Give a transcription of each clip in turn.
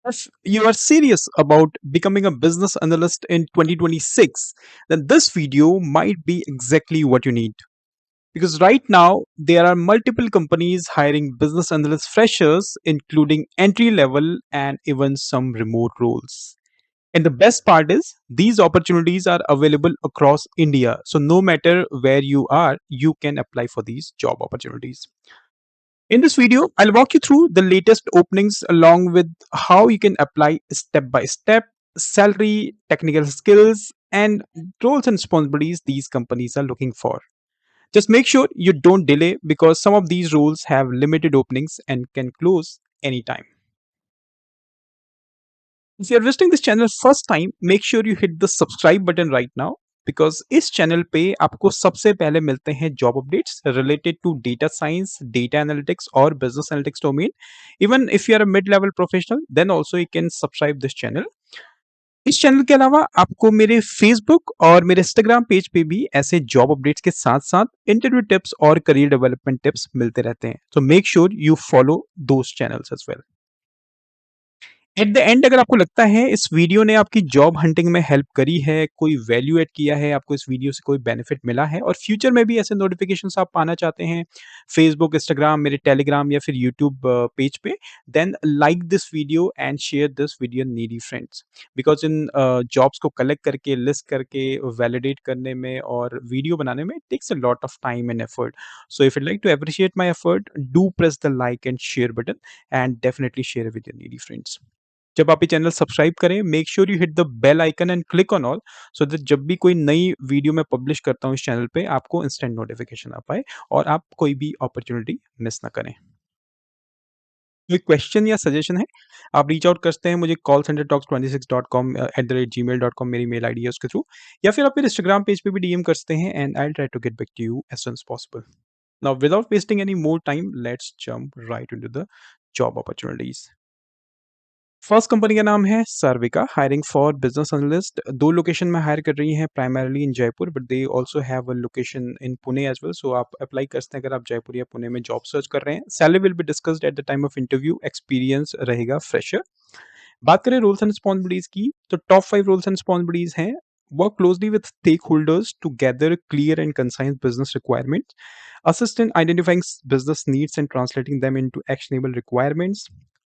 If you are serious about becoming a business analyst in 2026, then this video might be exactly what you need. Because right now, there are multiple companies hiring business analyst freshers, including entry level and even some remote roles. And the best part is, these opportunities are available across India. So, no matter where you are, you can apply for these job opportunities. In this video, I'll walk you through the latest openings along with how you can apply step by step, salary, technical skills, and roles and responsibilities these companies are looking for. Just make sure you don't delay because some of these roles have limited openings and can close anytime. If you're visiting this channel first time, make sure you hit the subscribe button right now because इस channel पे आपको सबसे पहले मिलते हैं job updates related to data science, data analytics और business analytics domain. Even if you are a mid level professional then also you can subscribe this channel. इस channel के अलावा आपको मेरे फेसबुक और मेरे इंस्टाग्राम पेज पे भी ऐसे जॉब अपडेट्स के साथ साथ इंटरव्यू टिप्स और करियर डेवलपमेंट टिप्स मिलते रहते हैं. So make sure you follow those channels as well. At the end अगर आपको लगता है इस वीडियो ने आपकी जॉब हंटिंग में हेल्प करी है, कोई वैल्यू ऐड किया है, आपको इस वीडियो से कोई बेनिफिट मिला है और फ्यूचर में भी ऐसे नोटिफिकेशंस आप पाना चाहते हैं फेसबुक, इंस्टाग्राम, मेरे टेलीग्राम या फिर यूट्यूब पेज पे, then like this video and share this video needy friends. Because इन जॉब्स को कलेक्ट करके, लिस्ट करके, वैलिडेट करने में और वीडियो बनाने में takes a lot of time and effort. So if you like to appreciate my effort, do press the like and share button and definitely share with your needy friends. जब आप ये channel subscribe करें, make sure you hit the bell icon and click on all so that जब भी कोई नई video मैं publish करता हूँ इस चैनल पे, आपको इंस्टेंट नोटिफिकेशन आ पाए और आप कोई भी अपॉर्चुनिटी मिस ना करें. कोई क्वेश्चन या सजेशन है, आप रीच आउट करते हैं मुझे callcentertalks26.com @gmail.com मेरी मेल आईडी है उसके थ्रू, या फिर आप मेरे इंस्टाग्राम पेज पे भी डीएम कर सकते हैं and I will try to get back to you as soon as possible. Now without wasting any more time, let's jump right into the job opportunities. First company का नाम है सर्विका, hiring for business analyst. दो location में hire कर रही हैं, primarily in Jaipur but they also have a location in Pune as well. So आप अप्लाई कर सकते हैं अगर आप जयपुर या पुणे में जॉब सर्च कर रहे हैं. Salary will be discussed at the time of interview. Experience रहेगा फ्रेशर. बात करें रोल्स एंड रिस्पॉन्सिबिलिटीज की, तो टॉप 5 रोल्स एंड रिस्पॉन्सिबिलिटीज हैं: work closely with stakeholders to gather clear and concise business requirements, assist in identifying business needs and translating them into actionable requirements,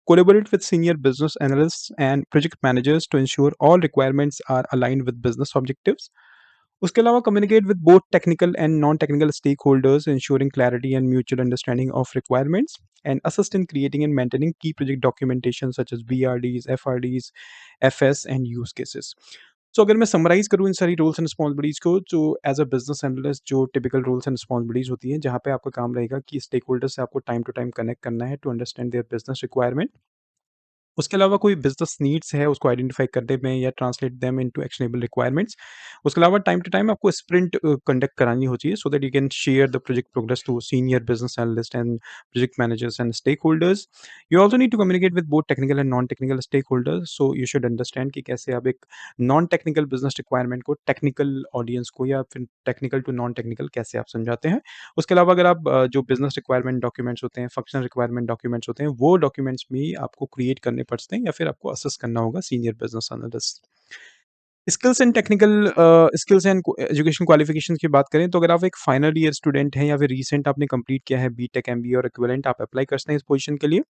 collaborate with senior business analysts and project managers to ensure all requirements are aligned with business objectives. उसके अलावा communicate with both technical and non-technical stakeholders, ensuring clarity and mutual understanding of requirements, and assist in creating and maintaining key project documentation such as BRDs, FRDs, FS, and use cases. सो अगर मैं summarise करूँ इन सारी roles and responsibilities को, जो as a business analyst जो typical roles and responsibilities होती हैं, जहाँ पे आपका काम रहेगा कि स्टेक होल्डर से आपको टाइम टू टाइम कनेक्ट करना है to understand their business requirement. उसके अलावा कोई बिजनेस नीड्स है उसको आइडेंटिफाई करने में या translate them into actionable requirements. उसके अलावा टाइम टू टाइम आपको स्प्रिंट कंडक्ट करानी होती है so that you can share the project progress to senior business analyst and project managers and stakeholders. You also need to communicate with both technical and non technical stakeholders. So you should understand कि कैसे आप एक non technical business requirement को technical audience को या फिर technical to non technical कैसे आप समझाते हैं. उसके अलावा अगर आप जो बिजनेस रिक्वायरमेंट डॉक्यूमेंट्स होते हैं, फंक्शनल रिक्वायरमेंट डॉक्यूमेंट्स होते हैं, वो डॉक्यूमेंट्स भी आपको क्रिएट करने पड़ते हैं या फिर आपको असेस करना होगा senior business analyst. Skills and technical skills and education qualifications की बात करें, तो अगर आप एक फाइनल ईयर स्टूडेंट हैं या फिर रिसेंट आपने कंप्लीट किया है बीटेक, एमबीए और इक्विवेलेंट, आप अप्लाई कर सकते हैं इस पोजीशन के लिए.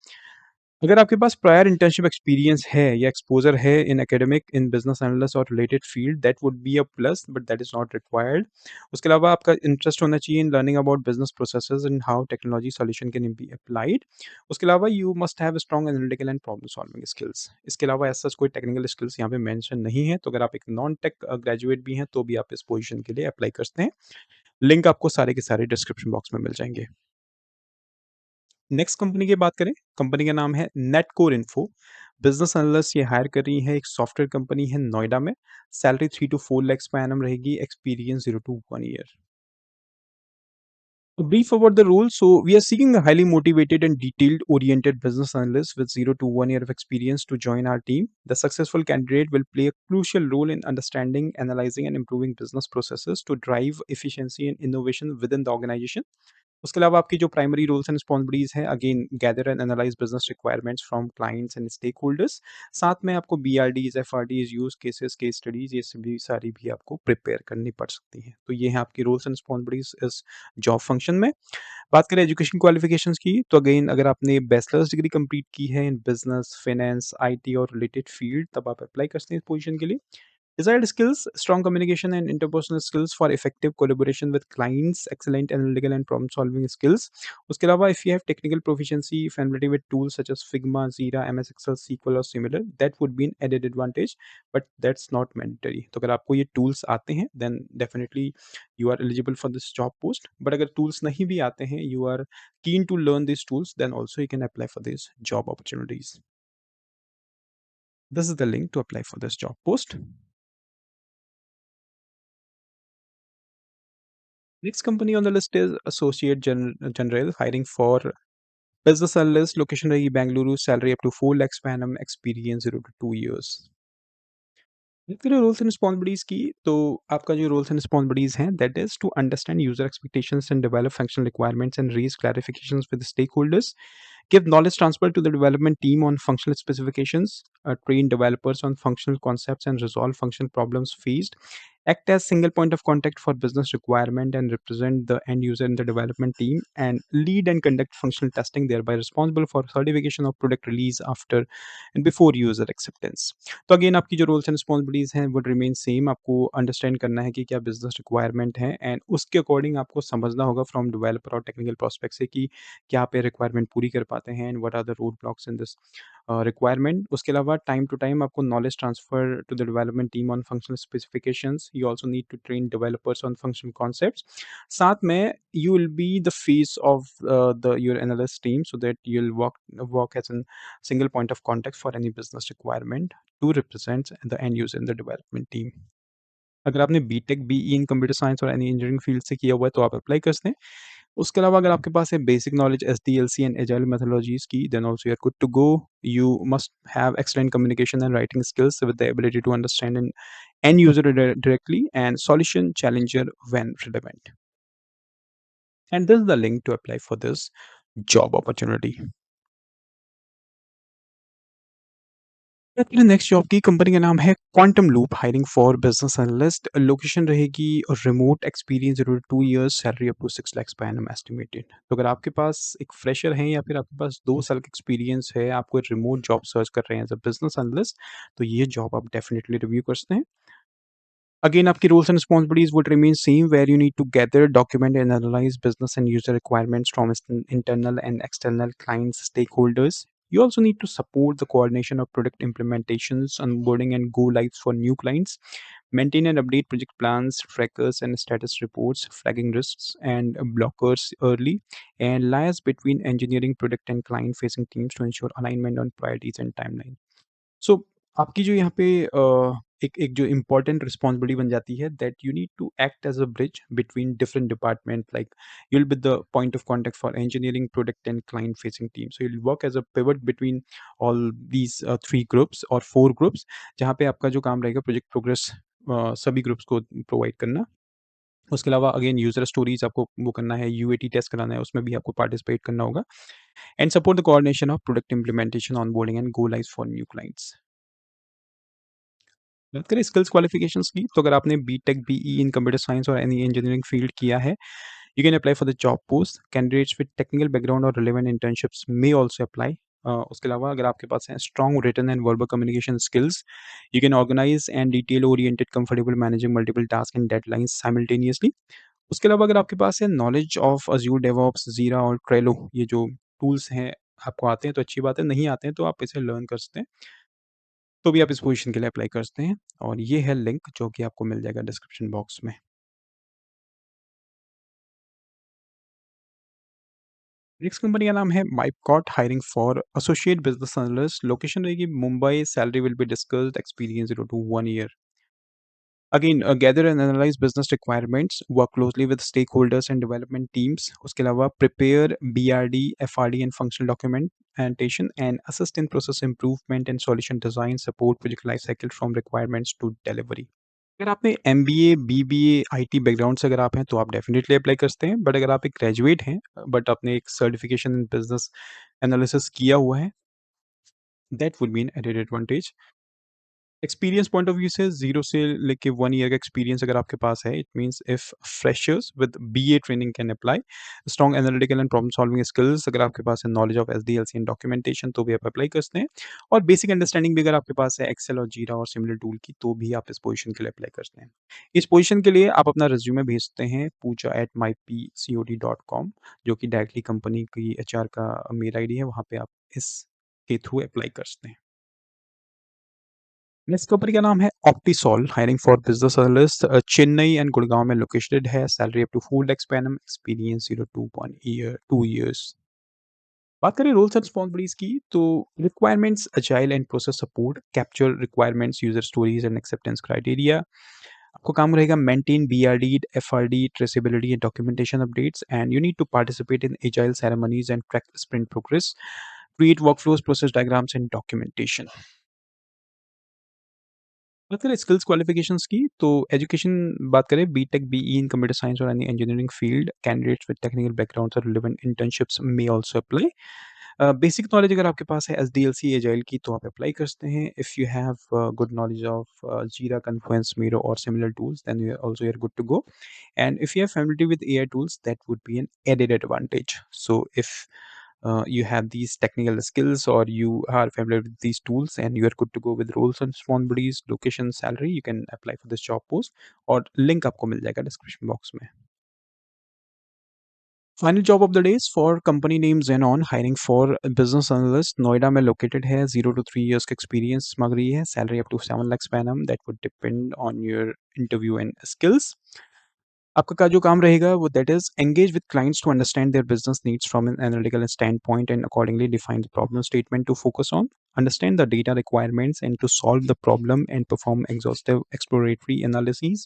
अगर आपके पास प्रायर इंटर्नशिप एक्सपीरियंस है या एक्सपोजर है in academic, in business analyst और related field, that would be a plus but that is not required. उसके अलावा आपका इंटरेस्ट होना चाहिए in learning about business processes and how technology solution can be applied. उसके अलावा you must have strong analytical and problem solving skills. इसके अलावा ऐसा कोई टेक्निकल स्किल्स यहाँ पे मेंशन नहीं है, तो अगर आप एक नॉन टेक ग्रेजुएट भी हैं तो भी आप इस पोजीशन के लिए अप्लाई कर सकते हैं. लिंक आपको सारे के सारे डिस्क्रिप्शन बॉक्स में मिल जाएंगे. नेक्स्ट कंपनी की बात करें, कंपनी का नाम है नेटकोर इन्फो. बिजनेस एनालिस्ट ये हायर कर रही है, एक सॉफ्टवेयर कंपनी है नोएडा में. Salary 3 to 4 lakhs per annum रहेगी. Experience 0 to 1 year. A brief about the role. So we are seeking a highly motivated and detailed oriented business analyst with 0 to 1 year of experience to join our team. The successful candidate will play a crucial role in understanding, analyzing, and improving business processes to drive efficiency and innovation within the organization. उसके अलावा आपकी जो primary roles and responsibilities हैं, again gather and analyse business requirements from clients and stakeholders. साथ में आपको BRDs, FRDs, use cases, case studies ये सभी सारी भी आपको प्रिपेयर करनी पड़ सकती हैं। तो ये हैं आपकी रोल्स एंड रिस्पॉन्सिबिलिटीज़ इस जॉब फंक्शन में। बात करें एजुकेशन क्वालिफिकेशंस की, तो अगेन अगर आपने बैचलर्स डिग्री कंप्लीट की है इन बिज़नेस, फाइनेंस, आईटी और रिलेटेड फील्ड, तब आप अप्लाई कर सकते हैं इस पोज़ीशन के लिए। Desired skills, strong communication and interpersonal skills for effective collaboration with clients, excellent analytical and problem solving skills. उसके अलावा if you have technical proficiency, familiarity with tools such as Figma, Jira, MS Excel, SQL or similar, that would be an added advantage, but that's not mandatory. तो अगर आपको ये tools आते हैं, then definitely you are eligible for this job post. But अगर tools नहीं भी आते हैं, you are keen to learn these tools, then also you can apply for these job opportunities. This is the link to apply for this job post. Next company on the list is Associate General, hiring for business analyst, location रहेगी Bengaluru, salary up to 4 lakhs per annum, experience 0 to 2 years. बात करें roles and responsibilities की, तो आपका जो roles and responsibilities हैं, that is to understand user expectations and develop functional requirements and raise clarifications with stakeholders, give knowledge transfer to the development team on functional specifications, train developers on functional concepts and resolve functional problems faced, act as single point of contact for business requirement and represent the end user in the development team, and lead and conduct functional testing, thereby responsible for certification of product release after and before user acceptance. तो again आपकी जो roles and responsibilities हैं वो remain same. आपको understand करना है कि क्या बिजनेस रिक्वायरमेंट है एंड उसके अकॉर्डिंग आपको समझना होगा फ्रॉम डेवलपर और टेक्निकल प्रोस्पेक्ट से कि क्या आप ये रिक्वायरमेंट पूरी कर पाते हैं and what are the road blocks in this requirement. उसके अलावा टाइम टू टाइम आपको knowledge transfer to the development team on functional specifications. You also need to train developers on functional concepts. साथ में you will be the face of the your analyst team, so that you will work as an single point of contact for any business requirement to represent the end user in the development team. अगर आपने BTech BE in computer science और any engineering field से किया हुआ है तो आप apply कर सकते हैं। उसके अलावा अगर आपके पास है basic knowledge SDLC and agile methodologies की, then also you are good to go. You must have excellent communication and writing skills with the ability to understand and end user directly and solution challenger when relevant. And this is the link to apply for this job opportunity. Next job की company का नाम है Quantum Loop, hiring for business analyst, location रहेगी remote, experience जरूर 2 years, salary up to 6 lakhs per annum estimated. तो अगर आपके पास एक फ्रेशर है या फिर आपके पास 2 साल का एक्सपीरियंस है, आपको रिमोट जॉब सर्च कर रहे हैं एज अ बिजनेस एनालिस्ट, तो ये जॉब आप डेफिनेटली रिव्यू कर सकते हैं। Again, आपकी roles and responsibilities would remain same, where you need to gather, document, and analyze business and user requirements from internal and external clients, stakeholders. You also need to support the coordination of product implementations, onboarding, and go lives for new clients. Maintain and update project plans, trackers, and status reports, flagging risks and blockers early, and liaise between engineering, product, and client-facing teams to ensure alignment on priorities and timeline. सो आपकी जो यहाँ पे एक एक जो important responsibility बन जाती है, that you need to act as a bridge between different department, like you will be the point of contact for engineering, product and client facing team. So you will work as a pivot between all these 3 groups और 4 groups, जहाँ पे आपका जो काम रहेगा project progress सभी groups को provide करना। उसके अलावा अगेन यूजर स्टोरीज आपको वो करना है, यूएटी टेस्ट कराना है, उसमें भी आपको पार्टिसिपेट करना होगा, and support the coordination of product implementation, onboarding and go live for new clients. बात करें स्किल्स क्वालिफिकेशंस की, तो अगर आपने BTech BE in computer science और एनी इंजीनियरिंग फील्ड किया है, you can apply for the job post. Candidates with technical background और relevant internships may also apply. उसके अलावा अगर आपके पास है strong written and verbal communication skills, you can organise and detail oriented, comfortable managing multiple task and deadlines simultaneously. उसके अलावा अगर आपके पास है नॉलेज ऑफ अज्यूर डेवऑप्स, जीरा और ट्रेलो, ये जो टूल्स हैं आपको आते हैं तो अच्छी बात है, नहीं आते हैं तो आप इसे लर्न कर सकते हैं, तो भी आप इस पोजीशन के लिए अप्लाई कर सकते हैं। और ये है लिंक जो कि आपको मिल जाएगा डिस्क्रिप्शन बॉक्स में। नेक्स्ट कंपनी का नाम है Mypcot, hiring for associate business analyst, location रहेगी Mumbai, salary will be discussed, experience 0 to 1 year. Again gather and analyse business requirements, work closely with stakeholders and development teams. उसके अलावा prepare BRD, FRD and functional documentation and assist in process improvement and solution design, support project life cycle from requirements to delivery. अगर आपने MBA, BBA, IT background से अगर आप हैं तो आप डेफ़िनेटली अप्लाई कर सकते हैं। बट अगर आप एक ग्रेजुएट हैं बट आपने एक सर्टिफिकेशन इन बिज़नेस एनालिसिस किया हुआ है, that would be an added advantage. Experience point of view से 0 से लेके 1 ईयर का एक्सपीरियंस अगर आपके पास है, it means if freshers with BA training can apply. Strong analytical and problem solving skills अगर आपके पास है, knowledge of SDLC and documentation तो भी आप अप्लाई कर सकते हैं। और बेसिक अंडरस्टैंडिंग भी अगर आपके पास है एक्सेल और जीरा और सिमिलर टूल की तो भी आप इस पोजीशन के लिए अप्लाई कर सकते हैं। इस पोजीशन के लिए आप अपना रिज्यूमे भेज सकते हैं pooja@mypcod.com, जो कि डायरेक्टली कंपनी की एचआर का मेल आईडी है, वहाँ पे आप इसके थ्रू अप्लाई कर सकते हैं। नेक्स्ट कंपनी का नाम है Optisol, hiring for business analyst, Chennai and Gurgaon में लोकेटेड है। Salary up to 4 lakh per annum, experience 2 years। बात करें रोल्स एंड रिस्पॉन्सिबिलिटीज की तो requirements agile and process support, capture requirements, user stories and acceptance criteria. आपको काम रहेगा maintain BRD, FRD, traceability and documentation updates, and you need to participate in agile ceremonies and track sprint progress, create workflows, process diagrams and documentation. बात करें skills qualifications की तो education बात करें BTech, BE in computer science और any engineering field, candidates with technical backgrounds और relevant internships may also apply. Basic knowledge अगर आपके पास है एसडीएलसी, एजाइल की तो आप अप्लाई कर सकते हैं। If you have good knowledge of Jira, Confluence, Miro और similar tools then you also you are good to go. And if you have familiarity with AI tools, that would be an added advantage. So if you have these technical skills or you are familiar with these tools and you are good to go with roles and responsibilities, location, salary, you can apply for this job post और link आपको मिल जाएगा description box में। Final job of the days for company name Xenon, hiring for business analyst, Noida में located है। 0 to 3 years का experience मांग रही है। Salary up to 7 lakhs per annum, that would depend on your interview and skills. आपका का जो काम रहेगा वो that is engage with clients to understand their business needs from an analytical stand point and accordingly define the problem statement to focus on, understand the data requirements and to solve the problem and perform exhaustive exploratory analyses,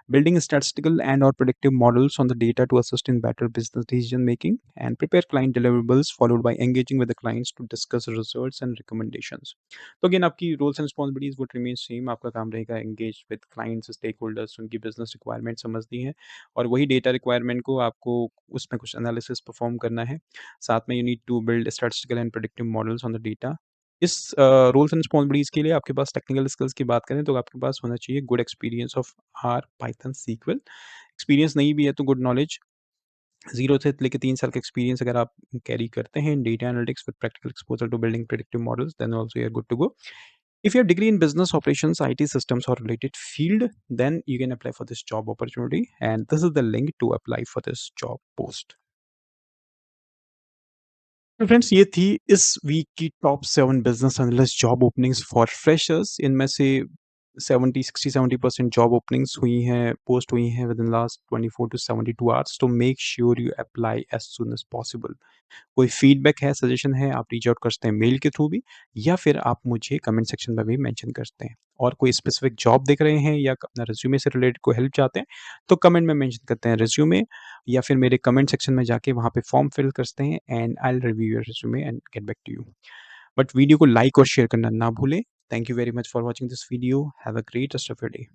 building statistical and or predictive models on the data to assist in better business decision making, and prepare client deliverables followed by engaging with the clients to discuss results and recommendations। तो again आपकी roles and responsibilities would remain same. आपका काम रहेगा engage with clients, stakeholders, उनकी business requirement समझनी है और वही डेटा रिक्वायरमेंट को आपको उसमें कुछ एनालिसिस परफॉर्म करना है। साथ में you need to build statistical and predictive models on the data. इस रोल्स एंड रिस्पॉन्सिबिलिटीज के लिए आपके पास टेक्निकल स्किल्स की बात करें तो आपके पास होना चाहिए good experience of R, Python, SQL. Experience नहीं भी है तो गुड नॉलेज, 0 से लेके 3 साल का एक्सपीरियंस अगर आप कैरी करते हैं in data analytics with practical exposure to building predictive models then also you are good to go. If you have degree in business operations, IT systems or related field, then you can apply for this job opportunity. And this is the link to apply for this job post. तो friends ये थी इस week की top 7 business analyst job openings for freshers. इनमें से 70 job openings हुई हैं, post हुई हैं within last 24 to 72 hours. तो make sure you apply as soon as possible. कोई फीडबैक है, सजेशन है, आप रीच आउट कर सकते हैं मेल के थ्रू भी या फिर आप मुझे कमेंट सेक्शन में भी मेंशन कर सकते हैं। और कोई स्पेसिफिक जॉब देख रहे हैं या अपना रिज्यूमे से रिलेटेड कोई हेल्प चाहते हैं, तो कमेंट में मेंशन करते हैं रिज्यूमे या फिर मेरे कमेंट सेक्शन में जाके वहाँ पे फॉर्म फिल कर सकते हैं and I will review your resume and get back to you. But video को लाइक और शेयर करना ना भूलें। Thank you very much for watching this video. Have a great rest of your day.